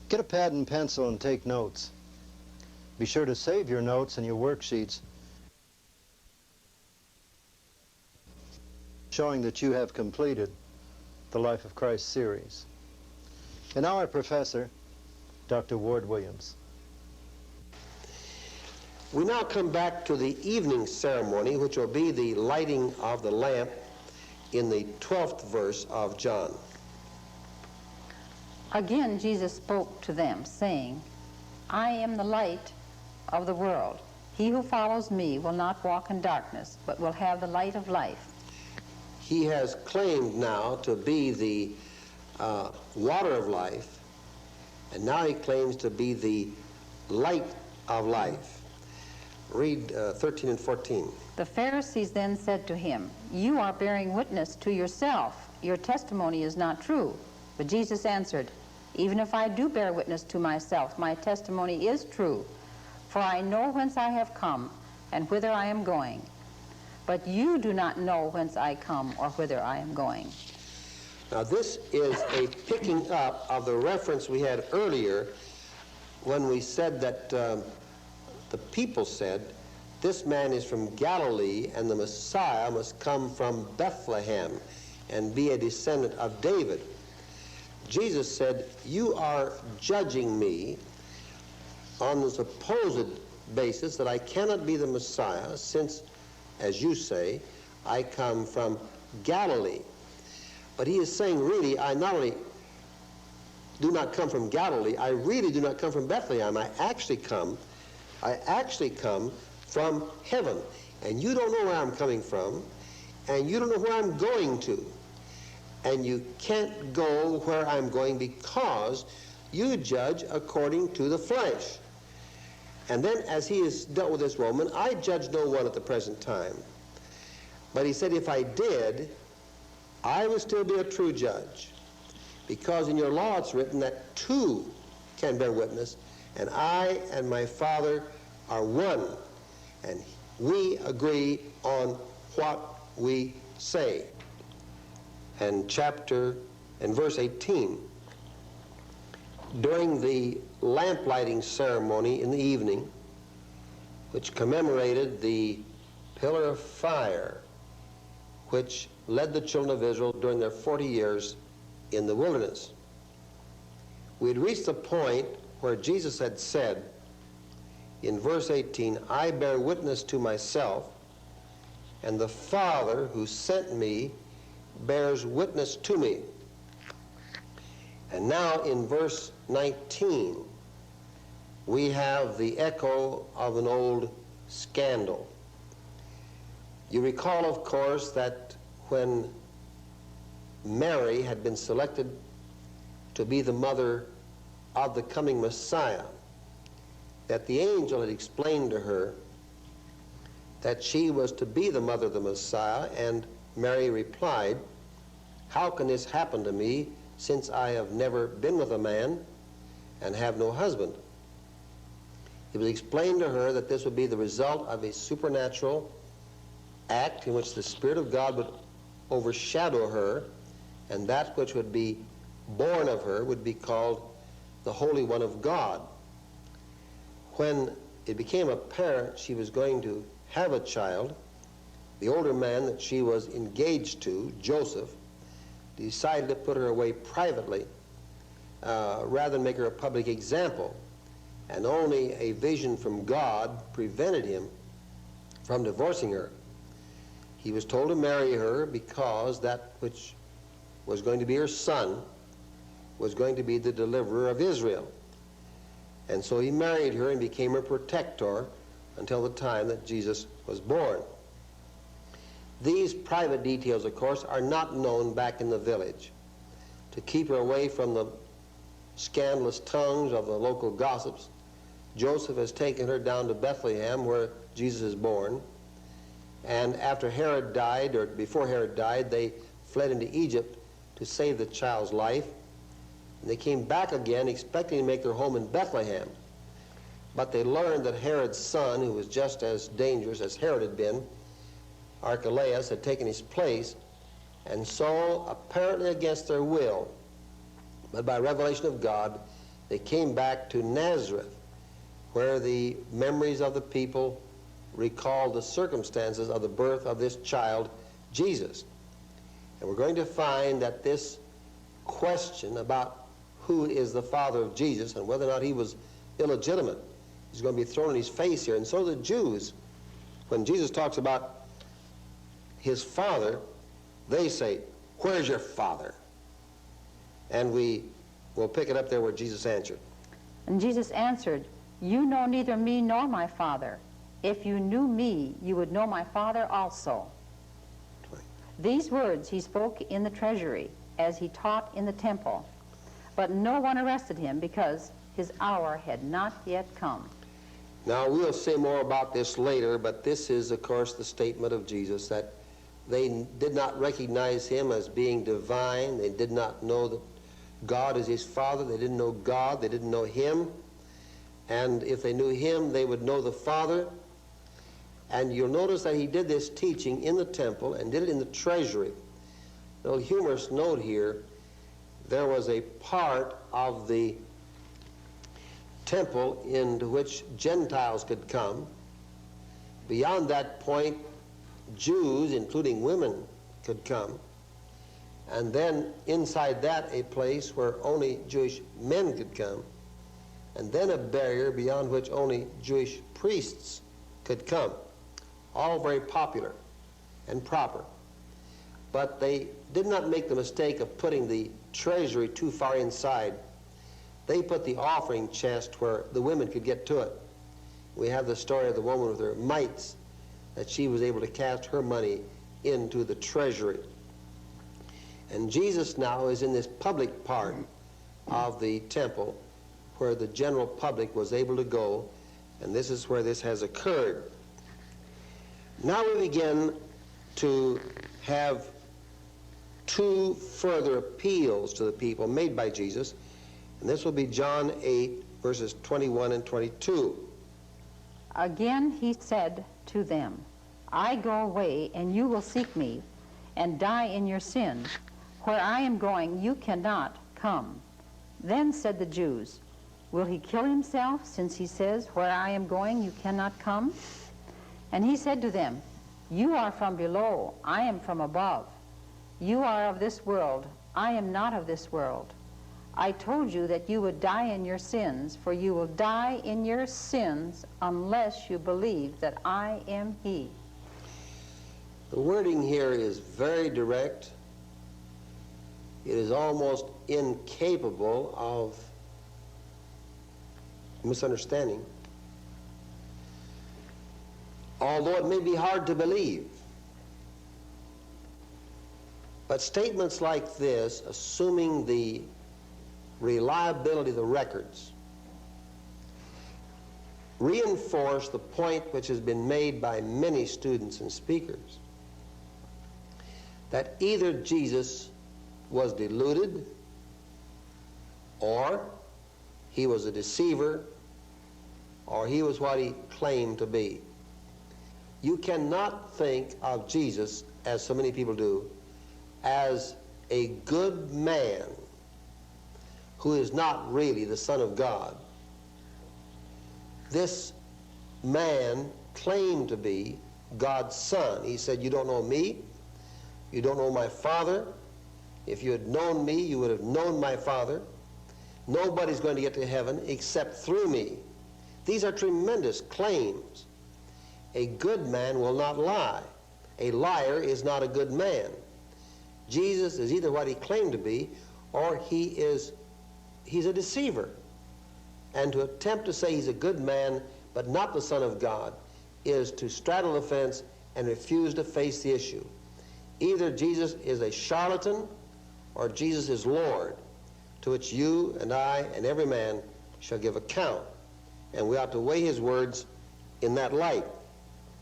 Get a pad and pencil and take notes. Be sure to save your notes and your worksheets, showing that you have completed the Life of Christ series. And now our professor, Dr. Ward Williams. We now come back to the evening ceremony, which will be the lighting of the lamp in the 12th verse of John. Again, Jesus spoke to them, saying, I am the light of the world. He who follows me will not walk in darkness, but will have the light of life. He has claimed now to be the water of life, and now he claims to be the light of life. Read 13 and 14. The Pharisees then said to him, You are bearing witness to yourself. Your testimony is not true. But Jesus answered, Even if I do bear witness to myself, my testimony is true. For I know whence I have come and whither I am going. But you do not know whence I come or whither I am going. Now this is a picking up of the reference we had earlier when we said that the people said, this man is from Galilee and the Messiah must come from Bethlehem and be a descendant of David. Jesus said, you are judging me on the supposed basis that I cannot be the Messiah since, as you say, I come from Galilee. But he is saying, really, I not only do not come from Galilee, I really do not come from Bethlehem. I actually come from heaven. And you don't know where I'm coming from, and you don't know where I'm going to. And you can't go where I'm going because you judge according to the flesh. And then as he has dealt with this woman, I judge no one at the present time. But he said, if I did, I would still be a true judge. Because in your law it's written that two can bear witness, and I and my Father are one. And we agree on what we say. And verse 18, during the lamp lighting ceremony in the evening, which commemorated the pillar of fire which led the children of Israel during their 40 years in the wilderness, we had reached the point where Jesus had said in verse 18, I bear witness to myself, and the Father who sent me bears witness to me. And now in verse 19, we have the echo of an old scandal. You recall, of course, that when Mary had been selected to be the mother of the coming Messiah, that the angel had explained to her that she was to be the mother of the Messiah, and Mary replied, how can this happen to me, since I have never been with a man and have no husband? It was explained to her that this would be the result of a supernatural act in which the Spirit of God would overshadow her, and that which would be born of her would be called the Holy One of God. When it became apparent she was going to have a child, the older man that she was engaged to, Joseph, decided to put her away privately rather than make her a public example. And only a vision from God prevented him from divorcing her. He was told to marry her because that which was going to be her son was going to be the deliverer of Israel. And so he married her and became her protector until the time that Jesus was born. These private details, of course, are not known back in the village. To keep her away from the scandalous tongues of the local gossips, Joseph has taken her down to Bethlehem, where Jesus is born. And after Herod died, or before Herod died, they fled into Egypt to save the child's life. And they came back again, expecting to make their home in Bethlehem. But they learned that Herod's son, who was just as dangerous as Herod had been, Archelaus, had taken his place, and so, apparently against their will, But by revelation of God, they came back to Nazareth, where the memories of the people recalled the circumstances of the birth of this child, Jesus. And we're going to find that this question about who is the father of Jesus and whether or not he was illegitimate is going to be thrown in his face here. And so the Jews, when Jesus talks about his father, they say, "Where's your father?" And we will pick it up there where Jesus answered. And Jesus answered, "You know neither me nor my Father. If you knew me, you would know my Father also." Right. These words he spoke in the treasury as he taught in the temple. But no one arrested him because his hour had not yet come. Now, we'll say more about this later, but this is, of course, the statement of Jesus, that they did not recognize him as being divine. They did not know that God is his Father. They didn't know God. They didn't know him. And if they knew him, they would know the Father. And you'll notice that he did this teaching in the temple and did it in the treasury. A little humorous note here, there was a part of the temple into which Gentiles could come. Beyond that point, Jews, including women, could come. And then inside that, a place where only Jewish men could come. And then a barrier beyond which only Jewish priests could come. All very popular and proper. But they did not make the mistake of putting the treasury too far inside. They put the offering chest where the women could get to it. We have the story of the woman with her mites, that she was able to cast her money into the treasury. And Jesus now is in this public part of the temple where the general public was able to go, and this is where this has occurred. Now we begin to have two further appeals to the people made by Jesus, and this will be John 8, verses 21 and 22. Again he said to them, "I go away, and you will seek me, and die in your sin. Where I am going, you cannot come." Then said the Jews, "Will he kill himself, since he says, 'Where I am going, you cannot come'?" And he said to them, "You are from below, I am from above. You are of this world, I am not of this world. I told you that you would die in your sins, for you will die in your sins unless you believe that I am he." The wording here is very direct. It is almost incapable of misunderstanding. Although it may be hard to believe. But statements like this, assuming the reliability of the records, reinforce the point which has been made by many students and speakers, that either Jesus was deluded, or he was a deceiver, or he was what he claimed to be. You cannot think of Jesus, as so many people do, as a good man who is not really the Son of God. This man claimed to be God's Son. He said, "You don't know me, you don't know my Father. If you had known me, you would have known my Father. Nobody's going to get to heaven except through me." These are tremendous claims. A good man will not lie. A liar is not a good man. Jesus is either what he claimed to be, or he's a deceiver. And to attempt to say he's a good man but not the Son of God is to straddle the fence and refuse to face the issue. Either Jesus is a charlatan or Jesus is Lord, to which you and I and every man shall give account. And we ought to weigh his words in that light.